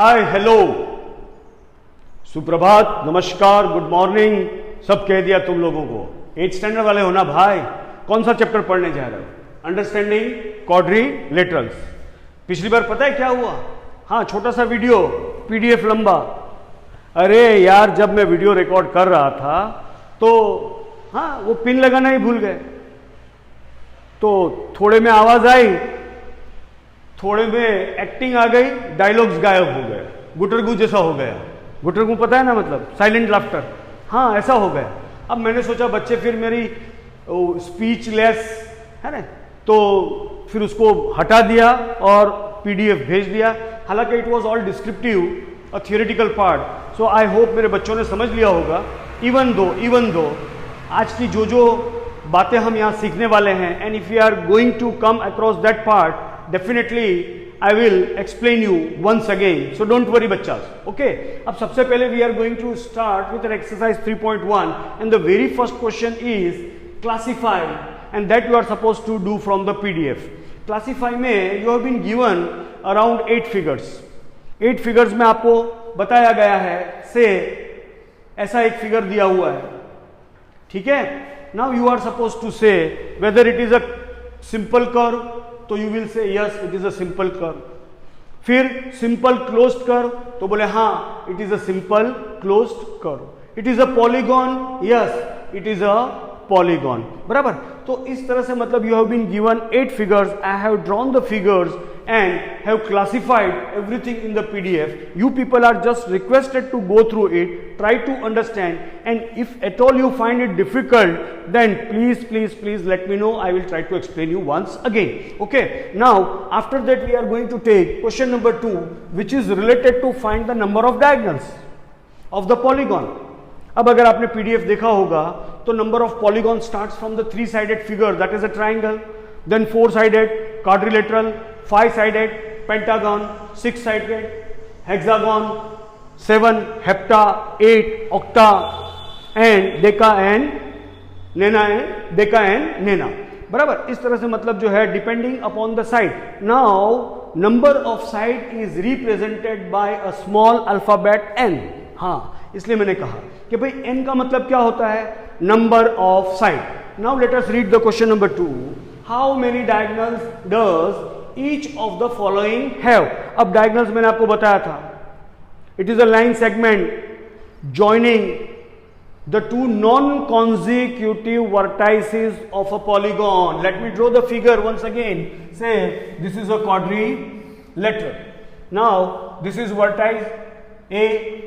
हाय, hello, सुप्रभात, नमस्कार, good morning, सब कह दिया तुम लोगों को। 8th स्टैंडर्ड वाले हो ना भाई। कौन सा चैप्टर पढ़ने जा रहे हो? Understanding quadrilaterals. पिछली बार पता है क्या हुआ? हाँ, छोटा सा वीडियो, पीडीएफ लंबा। अरे यार, जब मैं वीडियो रिकॉर्ड कर रहा था तो हाँ, वो पिन लगाना ही भूल गए। तो थोड़े में आवाज आई, थोड़े में एक्टिंग आ गई, डायलॉग्स गायब हो गए, गुटरगू जैसा हो गया। गुटरगू पता है ना, मतलब साइलेंट लाफ्टर। हाँ, ऐसा हो गया। अब मैंने सोचा बच्चे फिर मेरी स्पीचलेस है ना, तो फिर उसको हटा दिया और पीडीएफ भेज दिया। हालांकि it was all descriptive, a theoretical part. So I hope मेरे बच्चों ने समझ लिया होगा। इवन दो आज की जो बातें हम यहाँ सीखने वाले हैं, and if you are going to come across that part, definitely I will explain you once again, so don't worry बच्चास, okay? अब सबसे पहले we are going to start with an exercise 3.1 and the very first question is classify, and that you are supposed to do from the PDF. Classify में you have been given around 8 figures. 8 figures में आपको बताया गया है से ऐसा एक figure दिया हुआ है, ठीक है? Now you are supposed to say whether it is a simple curve, तो you will say yes it is a simple curve. फिर सिंपल क्लोज्ड कर्व, तो बोले हाँ it is a simple closed curve. It is a polygon, yes it is a polygon. बराबर। तो इस तरह से मतलब you have been given 8 figures, I have drawn the figures and have classified everything in the PDF. You people are just requested to go through it, try to understand, and if at all you find it difficult, then please let me know. I will try to explain you once again. Okay, now after that we are going to take question number 2, which is related to find the number of diagonals of the polygon. अब अगर आपने PDF देखा होगा तो number of polygon starts from the 3-sided figure, that is a triangle, then 4-sided quadrilateral, 5-sided pentagon, 6-sided hexagon, 7 hepta, 8 octa, and deca and nena and deca and nena. बराबर। इस तरह से मतलब जो है depending upon the side. Now number of side is represented by a small alphabet n। हाँ, इसलिए मैंने कहा कि भाई n का मतलब क्या होता है? Number of side. Now let us read the question number 2। How many diagonals does each of the following have? अब diagonals मैंने आपको बताया था, it is a line segment joining the two non-consecutive vertices of a polygon. Let me draw the figure once again. Say this is a quadrilateral. Now this is vertex A,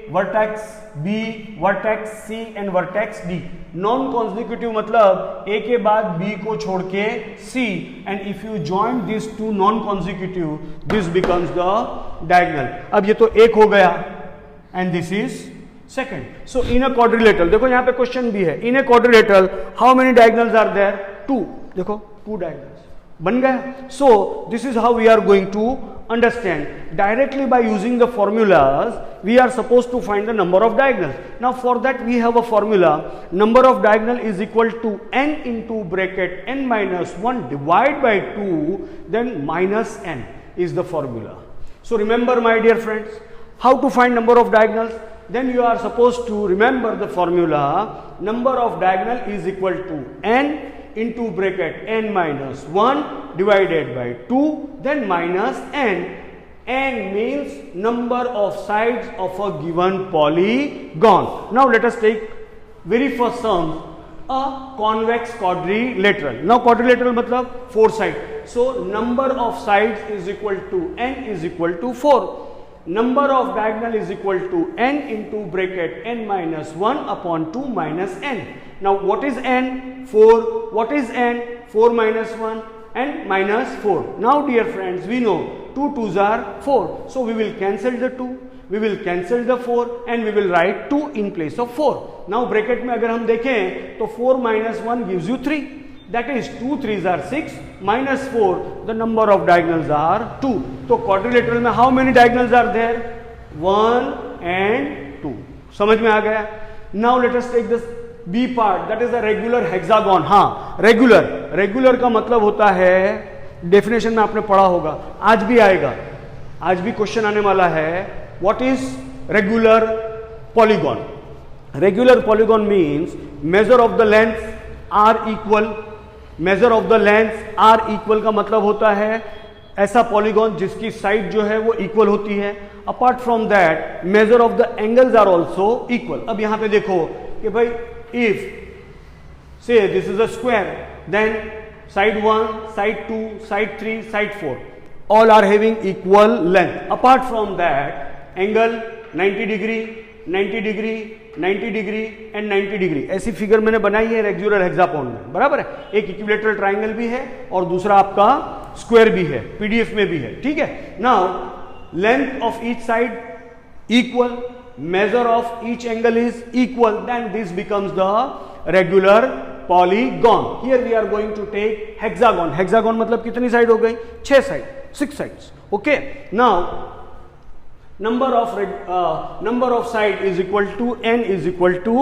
vertex B, vertex C and vertex D. Non consecutive मतलब A के बाद B को छोड़ के C, and if you join these two non consecutive, this becomes the diagonal. अब ये तो एक हो गया and this is second. So in a quadrilateral, देखो यहाँ पे क्वेश्चन भी है, in a quadrilateral how many diagonals are there? 2. देखो 2 diagonals बन गया. So this is how we are going to understand. Directly by using the formulas we are supposed to find the number of diagonals. Now for that we have a formula. Number of diagonal is equal to n into bracket n minus 1 divided by 2, then minus n is the formula. So remember my dear friends, how to find number of diagonals? Then you are supposed to remember the formula. Number of diagonal is equal to n into bracket n minus 1 divided by 2, then minus n. N means number of sides of a given polygon. Now let us take very first sum, a convex quadrilateral. Now quadrilateral मतलब 4 side. So number of sides is equal to n is equal to 4. Number of diagonal is equal to n into bracket n minus 1 upon 2 minus n. Now what is n? 4. What is n? 4 minus 1 and minus 4. Now dear friends, we know 2 2s are 4. So we will cancel the 2, we will cancel the 4 and we will write 2 in place of 4. Now bracket में अगर हम देखें तो 4 minus 1 gives you 3. That is 2 3s are 6 minus 4, the number of diagonals are 2. तो quadrilateral में how many diagonals are there? 1 and 2. समझ में आ गया? Now let us take this B part, that is a regular hexagon. हाँ, regular का मतलब होता है, डेफिनेशन में आपने पढ़ा होगा, आज भी आएगा, आज भी क्वेश्चन आने वाला है, what is regular polygon? Regular polygon means measure of the length are equal, measure of the length are equal का मतलब होता है ऐसा पॉलीगॉन जिसकी साइड जो है वो इक्वल होती है। Apart from that measure of the angles are also equal. अब यहां पे देखो कि भाई if say this is a square, then side 1, side 2, side 3, side 4 all are having equal length. Apart from that angle 90 degree, 90 degree, 90 degree and 90 degree ऐसी figure मैंने बनाई है रेगुलर हेक्सागोन में, बराबर है। एक इक्विलेटरल ट्राइंगल भी है और दूसरा आपका स्क्वायर भी है, पीडीएफ में भी है, ठीक है। Now length of each side equal, measure of each angle is equal, then this becomes the regular polygon. Here we are going to take hexagon. Hexagon मतलब कितनी साइड हो गई? 6 side, 6 sides. Okay. Now number of side is equal to n is equal to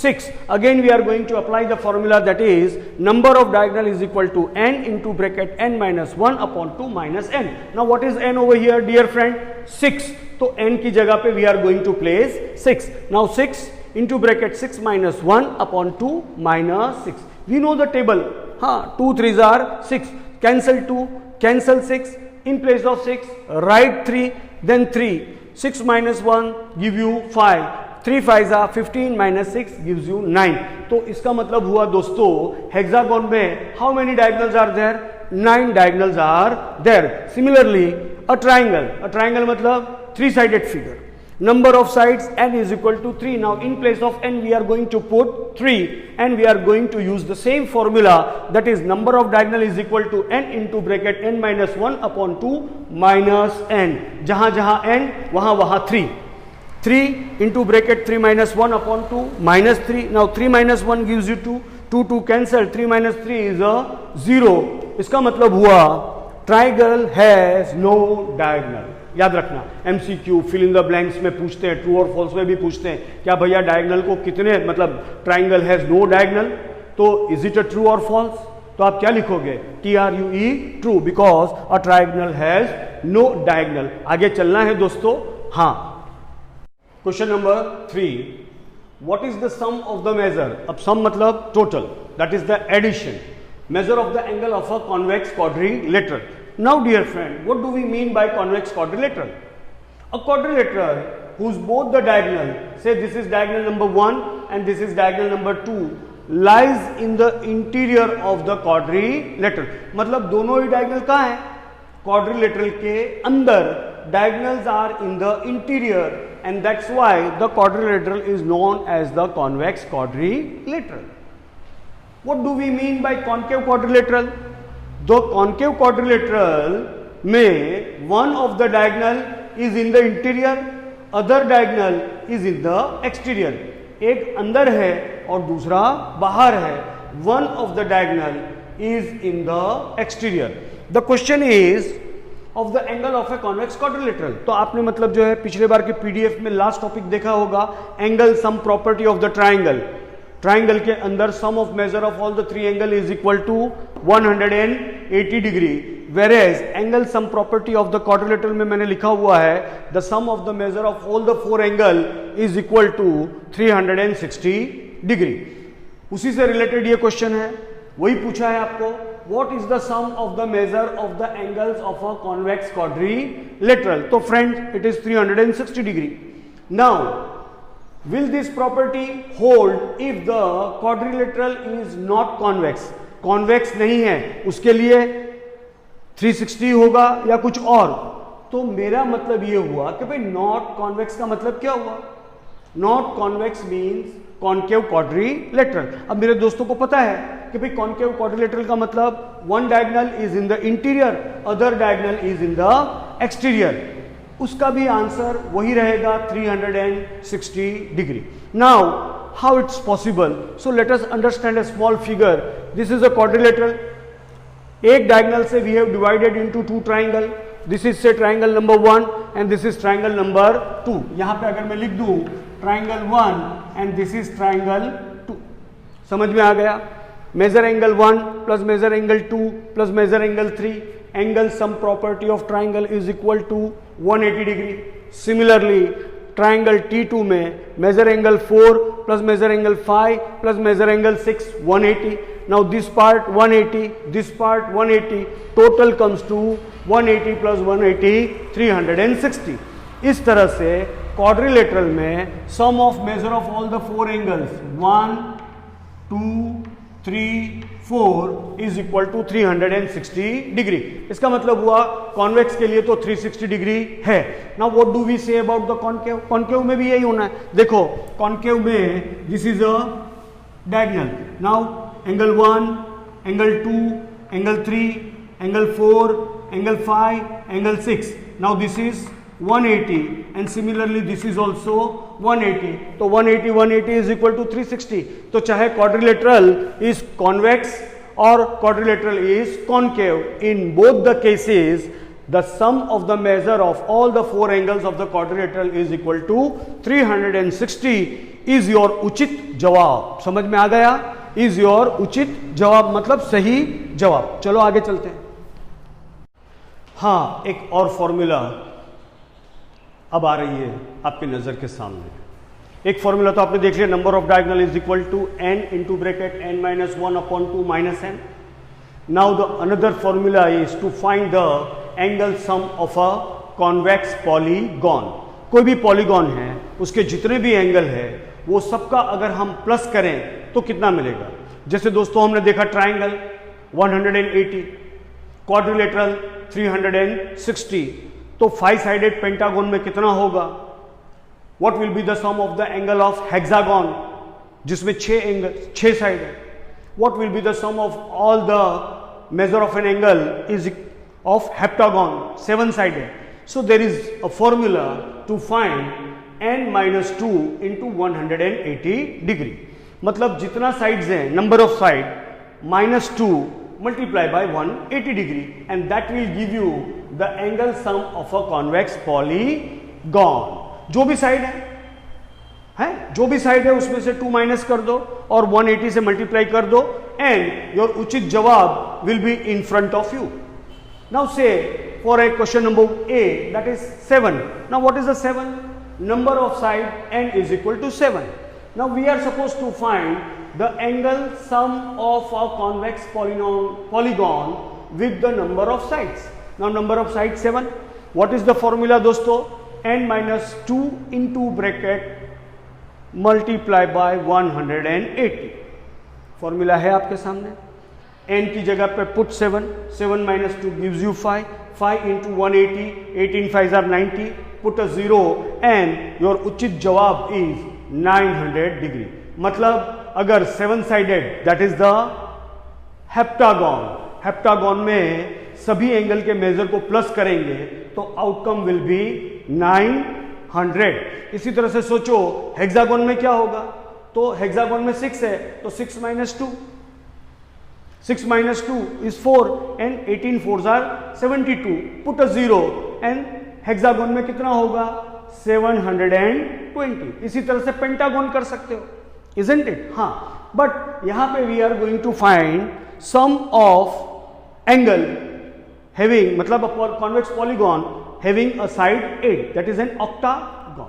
6. Again we are going to apply the formula, that is number of diagonal is equal to n into bracket n minus 1 upon 2 minus n. Now what is n over here, dear friend? 6. तो n की जगह पे we are going to place 6. Now 6 into bracket 6 minus 1 upon 2 minus 6. We know the table. हाँ, 2 3s are 6. Cancel 2, cancel 6. In place of 6, write 3, then 3. 6 minus 1 give you 5. 3 5s are 15 minus 6 gives you 9. तो इसका मतलब हुआ दोस्तों hexagon में how many diagonals are there? 9 diagonals are there. Similarly a triangle मतलब 3-sided figure. Number of sides n is equal to 3. Now in place of n we are going to put 3 and we are going to use the same formula, that is number of diagonal is equal to n into bracket n minus 1 upon 2 minus n. जहां जहां n वहां 3. 3 into bracket 3 minus 1 upon 2 minus 3. Now 3 minus 1 gives you 2. 2 cancel. 3 minus 3 is a 0. इसका मतलब हुआ triangle has no diagonal. याद रखना, MCQ fill in the blanks में पूछते हैं, ट्रू और फॉल्स में भी पूछते हैं, क्या भैया डायगोनल को कितने, मतलब ट्राइंगल हैज नो डायगोनल, तो इज इट अ ट्रू और फॉल्स? तो आप क्या लिखोगे? TRUE true, because a triangle has no diagonal. आगे चलना है दोस्तों. हाँ, question number 3, what is the sum of the measure? अब सम मतलब total, that is the addition, measure of the angle of a convex quadrilateral. Now dear friend, what do we mean by convex quadrilateral? A quadrilateral whose both the diagonal, say this is diagonal number 1 and this is diagonal number 2, lies in the interior of the quadrilateral. मतलब दोनों ही diagonal कहाँ है? Quadrilateral के अंदर. Diagonals are in the interior and that's why the quadrilateral is known as the convex quadrilateral. What do we mean by concave quadrilateral? The concave quadrilateral में one of the diagonal is in the interior, other diagonal is in the exterior. एक अंदर है और दूसरा बाहर है. One of the diagonal is in the exterior. The question is of the angle of a convex quadrilateral. तो आपने मतलब जो है पिछले बार के पीडीएफ में लास्ट टॉपिक देखा होगा, angle sum property of the triangle. Triangle के अंदर sum of measure of all the 3 angle is equal to 180 degree, whereas angle sum property of the quadrilateral में मैंने लिखा हुआ है the sum of the measure of all the 4 angle is equal to 360 degree. उसी से related ये question है, वही पूछा है आपको, what is the sum of the measure of the angles of a convex quadrilateral? तो friends it is 360 degree. Now will this property hold if the quadrilateral is not convex? convex नहीं है, उसके लिए 360 होगा या कुछ और. तो मेरा मतलब ये हुआ कि भाई नॉट कॉन्वेक्स का मतलब क्या हुआ? Not convex means concave quadrilateral. अब मेरे दोस्तों को पता है कि भाई कॉन्केव क्वाड्रिलेटरल का मतलब one diagonal is in the interior, other diagonal is in the exterior. उसका भी आंसर वही रहेगा 360 degree. Now how it's possible? So let us understand a small figure. This is a quadrilateral. एक diagonal से we have divided into 2 triangle. This is say triangle number 1 and this is triangle number 2. यहां पे अगर मैं लिख दूं triangle 1 and this is triangle 2, समझ में आ गया? Measure angle 1 plus measure angle 2 plus measure angle 3, angle sum property of triangle is equal to 180 degree. Similarly triangle T2 में measure angle 4 plus measure angle 5 plus measure angle 6, 180। Now this part 180, this part 180, total comes to 180 plus 180 360। इस तरह से quadrilateral में sum of measure of all the 4 angles 1 2 3 4 is equal to 360 degree. इसका मतलब हुआ convex के लिए तो 360 डिग्री है। Now what do we say about the concave? Concave में भी यही होना है। देखो कॉन्केव में this is a diagonal. Now angle 1, angle 2, angle 3, angle 4, angle 5, angle 6। Now this is 180 and similarly this is also 180. तो 180 is equal to 360. तो चाहे quadrilateral is convex or quadrilateral is concave, in both the cases the sum of the measure of all the 4 angles of the quadrilateral is equal to 360 is your उचित जवाब। समझ में आ गया? is your उचित जवाब मतलब सही जवाब। चलो आगे चलते हैं। हाँ, एक और फॉर्मूला अब आ रही है आपकी नजर के सामने। एक फॉर्मूला तो आपने देख लिया, number of diagonal is equal to n into bracket n minus 1 upon 2 minus n। Now the another formula is to find the angle sum of a convex polygon. कोई भी पॉलीगॉन है उसके जितने भी एंगल है वो सबका अगर हम प्लस करें तो कितना मिलेगा। जैसे दोस्तों हमने देखा ट्राइंगल 180, क्वाड्रिलेटरल 360, तो 5 साइडेड पेंटागन में कितना होगा? What will be the sum of the angle of hexagon जिसमें 6 साइड है? What will be the sum of all the measure of an angle is of heptagon 7 sided. So there is a formula to find n minus 2 into 180 degree. मतलब जितना sides हैं, number of side minus 2 multiply by 180 degree and that will give you the angle sum of a convex polygon। जो भी side है जो भी side है उसमें से 2 माइनस कर दो और 180 से मल्टीप्लाई कर दो एंड योर उचित जवाब will be in front of you. Now say for a question number A that is 7। Now what is the 7? Number of side n is equal to 7. Now we are supposed to find the angle sum of a convex polygon with the number of sides. Now number of sides 7. What is the formula दोस्तों? n minus 2 into bracket multiply by 180. Formula है आपके सामने। n की जगह पे put 7, 7 minus 2 gives you 5, 5 into 180, 18 5s are 90, put a 0 and your उचित जवाब is 900 degree. मतलब अगर 7 sided that is the heptagon, heptagon में सभी एंगल के मेजर को प्लस करेंगे तो आउटकम विल बी 900। इसी तरह से सोचो हेक्सागन में क्या होगा? तो हेक्सागन में 6 है तो 6 minus 2, 6 minus 2 is 4 and 18 4s are 72. Put a 0 and hexagon में कितना होगा? 720। इसी तरह से पेंटागन कर सकते हो, isn't it? हाँ, बट यहां पे we are going to find sum of angle having, मतलब convex polygon having a side 8, that is an octagon.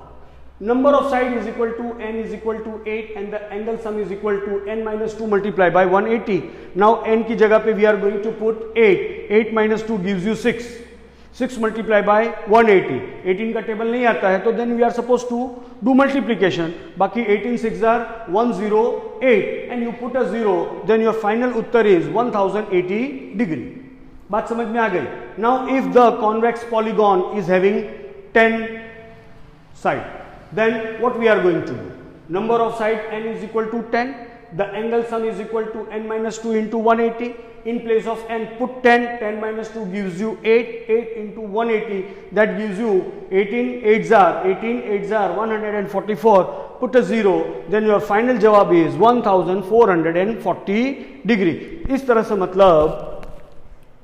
Number of side is equal to n is equal to 8 and the angle sum is equal to n minus 2 multiplied by 180. Now n की जगह पे we are going to put 8. 8 minus 2 gives you 6. 6 multiplied by 180. 18 का table नहीं आता है तो then we are supposed to do multiplication. बाकी 18 6 are 108 and you put a 0, then your final Uttar is 1080 degree. बात समझ में आ गई? Now if the convex polygon is having 10 side, then what we are going to do? Number of side n is equal to 10, the angle sum is equal to n minus 2 into 180. In place of n put 10, 10 minus 2 gives you 8, 8 into 180 that gives you 18 8s are 144. Put a 0, then your final jawab is 1440 degree. इस तरह से मतलब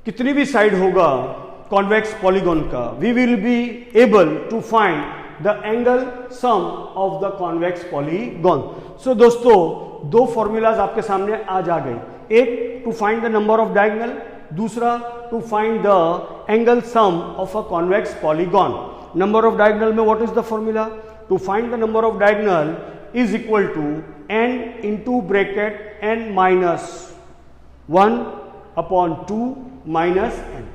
कितनी भी side होगा convex polygon का, we will be able to find the angle sum of the convex polygon. So दोस्तों दो फॉर्मूलाज आपके सामने आज आ गई, एक to find the number of diagonal दूसरा, to find the angle sum of a convex polygon. Number of diagonal में what is the formula? To find the number of diagonal is equal to n into bracket n minus 1 upon 2 minus n.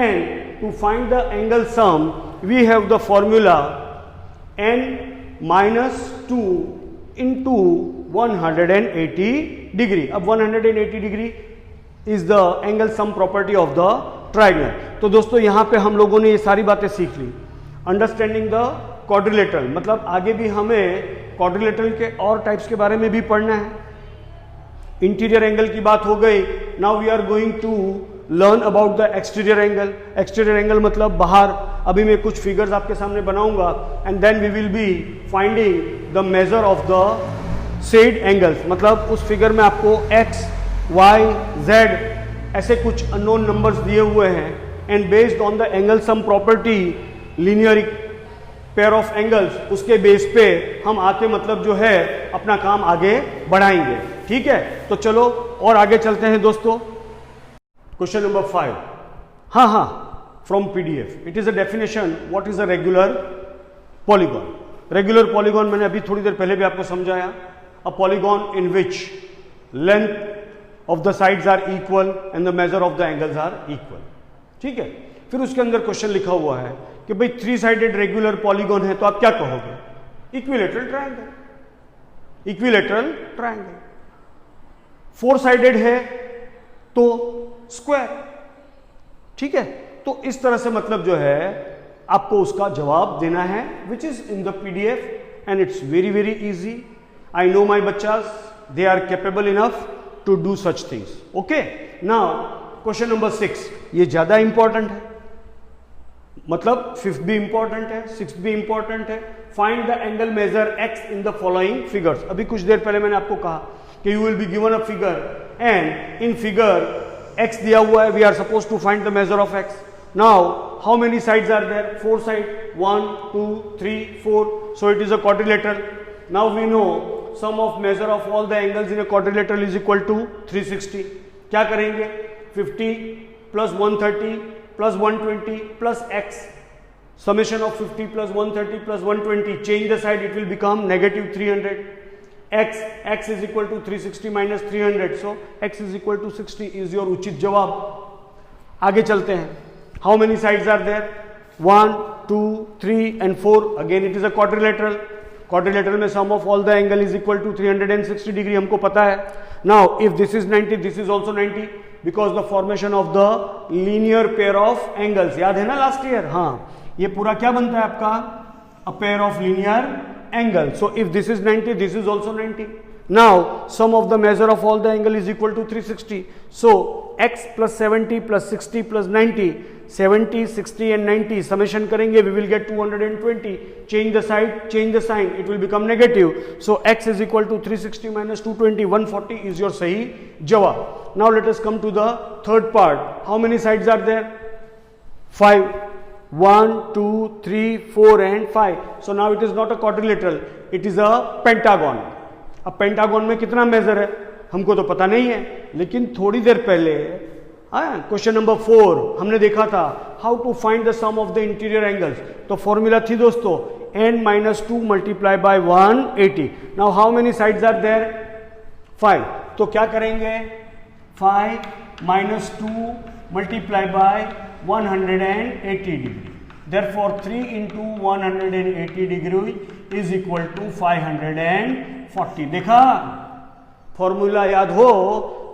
And to find the angle sum, we have the formula n minus 2 into 180 degree. अब 180 degree is the angle sum property of the triangle. तो दोस्तों यहाँ पे हम लोगों ने ये सारी बातें सीख ली. अंडरस्टैंडिंग द क्वाड्रिलेटरल, मतलब आगे भी हमें क्वाड्रिलेटरल के और टाइप्स के बारे में भी पढ़ना है. इंटीरियर एंगल की बात हो गई. Now we are going to learn about the exterior angle. Exterior angle मतलब बाहर. अभी मैं कुछ फिगर्स आपके सामने बनाऊंगा and then we will be finding the measure of the said angles. मतलब उस फिगर में आपको x, y, z ऐसे कुछ अननोन नंबर्स दिए हुए हैं and based on the angle sum property, linear pair of angles, उसके बेस पे हम आके मतलब जो है अपना काम आगे बढ़ाएंगे. ठीक है, तो चलो और आगे चलते हैं दोस्तों. Question number 5. हाँ, from PDF. It is a definition what is a regular polygon. Regular polygon मैंने अभी थोड़ी देर पहले भी आपको समझाया. A polygon in which length of the sides are equal and the measure of the angles are equal. ठीक है, फिर उसके अंदर क्वेश्चन लिखा हुआ है कि भाई 3 साइडेड रेगुलर पॉलीगॉन है तो आप क्या कहोगे? Equilateral triangle. Equilateral triangle. 4 sided है तो स्क्वायर. ठीक है, तो इस तरह से मतलब जो है आपको उसका जवाब देना है which is in the PDF and it's very very easy. I know my बच्चास, they are capable enough to do such things. Okay, now question number 6. ये ज्यादा इंपॉर्टेंट है, मतलब 5th भी इंपॉर्टेंट है, 6th भी इंपॉर्टेंट है. Find the angle measure x in the following figures. अभी कुछ देर पहले मैंने आपको कहा कि you will be given a figure and in figure x दिया हुआ है, we are suppose to find the measure of x. Now how many sides are there? 4 side. 1 2 3 4. So it is a quadrilateral. Now we know sum of measure of all the angles in a quadrilateral is equal to 360. क्या करेंगे? 50 plus 130 plus 120 plus x, summation of 50 plus 130 plus 120, change the side, it will become negative 300. x is equal to 360 minus 300, so x is equal to 60 is your उचित जवाब. आगे चलते हैं. how many sides are there? 1 2 3 and 4. again it is a quadrilateral. quadrilateral में sum of all the angle is equal to 360 degree, हमको पता है. now if this is 90, this is also 90, because the formation of the linear pair of angles. याद है ना last year? हाँ, ये पूरा क्या बनता है आपका? a pair of linear angles. so if this is 90, this is also 90. now sum of the measure of all the angle is equal to 360. so x plus 70 plus 60 plus 90, 70 60 and 90 summation करेंगे, we will get 220. change the side, change the sign, it will become negative. so x is equal to 360 minus 220, 140 is your सही जवाब. now let us come to the third part. how many sides are there? 5. 1 2 3 4 and 5. so now it is not a quadrilateral, it is a pentagon. अब pentagon में कितना major है हमको तो पता नहीं है, लेकिन थोड़ी देर पहले क्वेश्चन नंबर 4 हमने देखा था how to find the sum of the interior angles. तो फॉर्मूला थी दोस्तों n minus 2 multiply by 180. Now how many sides are there? 5. तो क्या करेंगे? 5 minus 2 multiply by 180 degree. therefore 3 into 180 degree is equal to 540. देखा, फॉर्मूला याद हो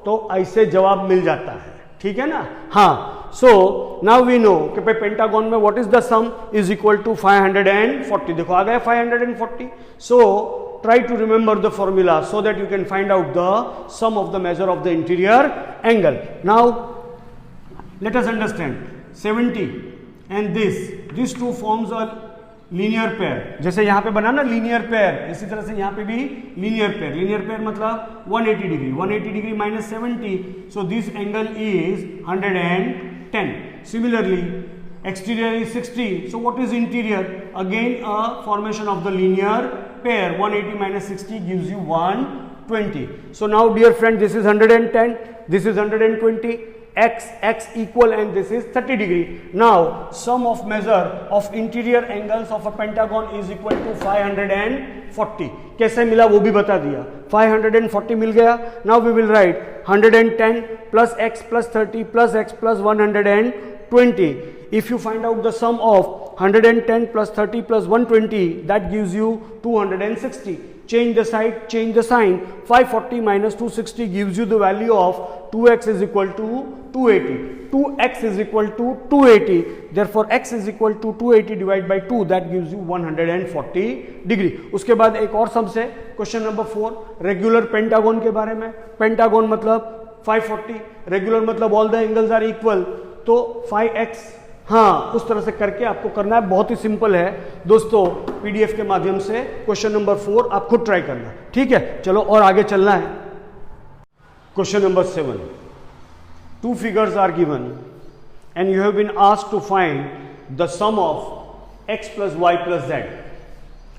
तो ऐसे जवाब मिल जाता है. ठीक है ना? हाँ. सो नाउ वी नो कि पेंटागन में what is the sum is equal to 540. देखो आ गया 540. सो try to remember the formula so that you can find out the sum of the measure of the interior angle. now let us understand 70 and these two forms a linear pair. जैसे यहाँ पे बना ना linear pair, इसी तरह से यहाँ पे भी linear pair. linear pair मतलब 180 degree. 180 degree minus 70, so this angle is 110. similarly exterior is 60, so what is interior? again a formation of the linear pair. 180 minus 60 gives you 120. so now dear friend, this is 110, this is 120. x equal and this is 30 degree. Now sum of measure of interior angles of a pentagon is equal to 540. कैसे मिला वो भी बता दिया, 540 मिल गया. Now we will write 110 plus x plus 30 plus x plus 120. If you find out the sum of 110 plus 30 plus 120, that gives you 260. Change the side, change the sign. 540 minus 260 gives you the value of 2x is equal to 280. 2x is equal to 280. Therefore x is equal to 280 divided by 2, that gives you 140 degree. उसके बाद एक और सम से question number 4 regular pentagon के बारे में. Pentagon मतलब 540, regular मतलब all the angles are equal, तो 5x. हाँ, उस तरह से करके आपको करना है, बहुत ही सिंपल है दोस्तों. पीडीएफ के माध्यम से क्वेश्चन नंबर 4 आप खुद ट्राई करना, ठीक है. चलो और आगे चलना है. Question number 7. 2 figures are given and you have been asked to find the sum of x plus y plus z.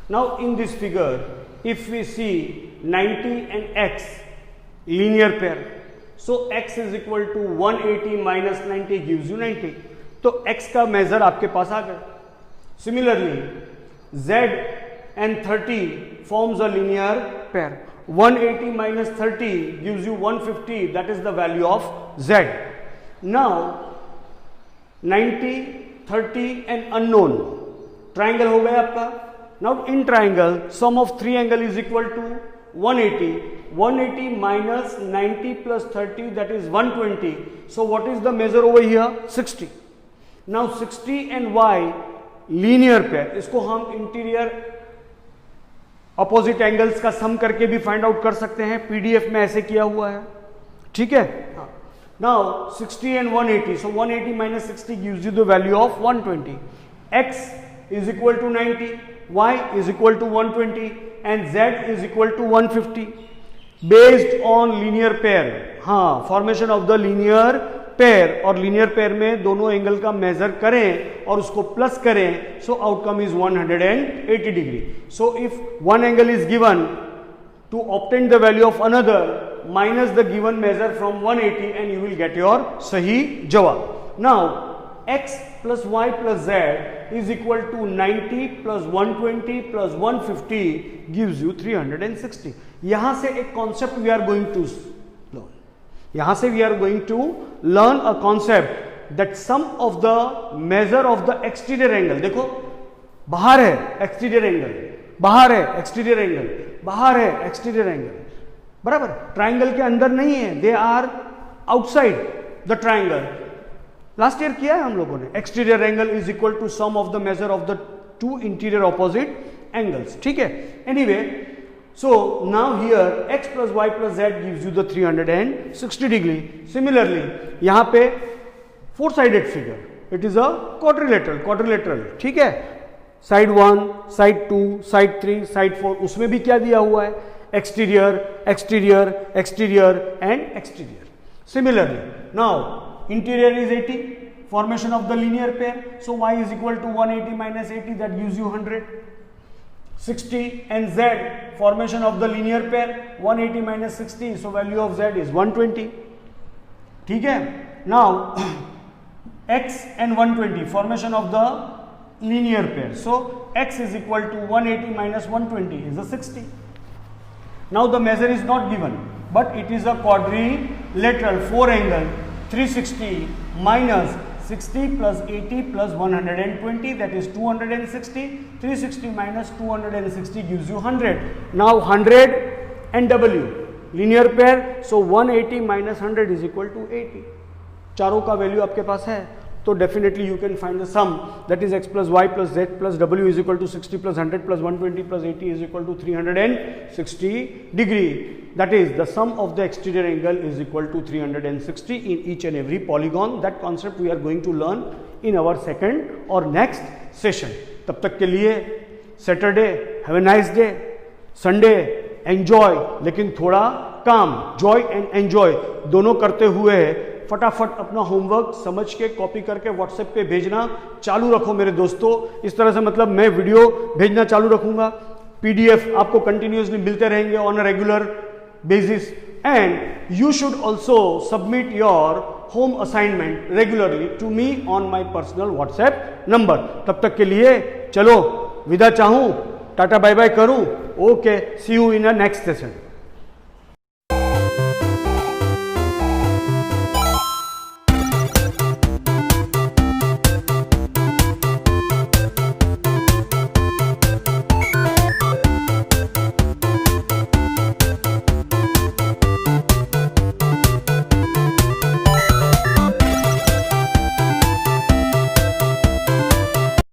Now in this figure, if we see 90 and x linear pair, so x is equal to 180 minus 90 gives you 90. तो x का major आपके पास आ गया. Similarly z and 30 forms a linear pair. 180 minus 30 gives you 150, that is the value of z. Now 90, 30 and unknown, triangle हो गया आपका. Now in triangle sum of 3 angle is equal to 180. 180 minus 90 plus 30, that is 120. So what is the measure over here? 60. Now 60 and y linear pair, इसको हम interior opposite angles का सम करके भी find out कर सकते हैं. पीडीएफ में ऐसे किया हुआ है, ठीक है. Now 60 and 180, so 180 minus 60 gives you the value of 120. x is equal to 90, y is equal to 120 and z is equal to 150 based on linear pair. हाँ, formation of the linear pair, और linear pair में दोनों angle का major करें और उसको plus करें, so outcome is 180 degree. So if one angle is given, to obtain the value of another minus the given measure from 180 and you will get your सही जवाब. Now x plus y plus z is equal to 90 plus 120 plus 150 gives you 360. यहां से एक concept we are going to learn. यहां से we are going to learn a concept that sum of the measure of the exterior angle. देखो बाहर है exterior angle, बाहर है एक्सटीरियर एंगल, बाहर है एक्सटीरियर एंगल, बराबर. ट्राइंगल के अंदर नहीं है, they are outside the triangle. Last year किया है हम लोगों ने. Exterior angle is equal to sum of the measure of the two interior opposite angles, ठीक है. Anyway, so now here x plus y plus z gives you the 360 degree. Similarly यहां पे four sided figure, it is a quadrilateral, ठीक है. Side 1, side 2, side 3, side 4, उसमें भी क्या दिया हुआ है? Exterior, exterior, exterior and exterior. Similarly now interior is 80, formation of the linear pair, so y is equal to 180 minus 80, that gives you 100. 60 and z, formation of the linear pair, 180 minus 60, so value of z is 120. ठीक है. Now x and 120, formation of the linear pair, so x is equal to 180 minus 120 is a 60. Now the measure is not given, but it is a quadrilateral, 4 angle, 360 minus 60 plus 80 plus 120, that is 260. 360 minus 260 gives you 100. Now 100 and w, linear pair, so 180 minus 100 is equal to 80. चारों का value आपके पास है, तो definitely you can find the sum, that is x plus y plus z plus w is equal to 60 plus 100 plus 120 plus 80 is equal to 360 degree. That is the sum of the exterior angle is equal to 360 in each and every polygon. That concept we are going to learn in our second or next session. तब तक के लिए Saturday, have a nice day. Sunday, enjoy, लेकिन थोड़ा काम, joy and enjoy दोनों करते हुए फटाफट अपना होमवर्क समझ के कॉपी करके व्हाट्सएप पे भेजना चालू रखो मेरे दोस्तों. इस तरह से मतलब मैं वीडियो भेजना चालू रखूंगा, पीडीएफ आपको कंटिन्यूसली मिलते रहेंगे on a regular basis, and you should also submit your home assignment regularly to me on my personal WhatsApp number. तब तक के लिए चलो विदा चाहूं, टाटा बाय बाय करूं। Okay, see you in a next session.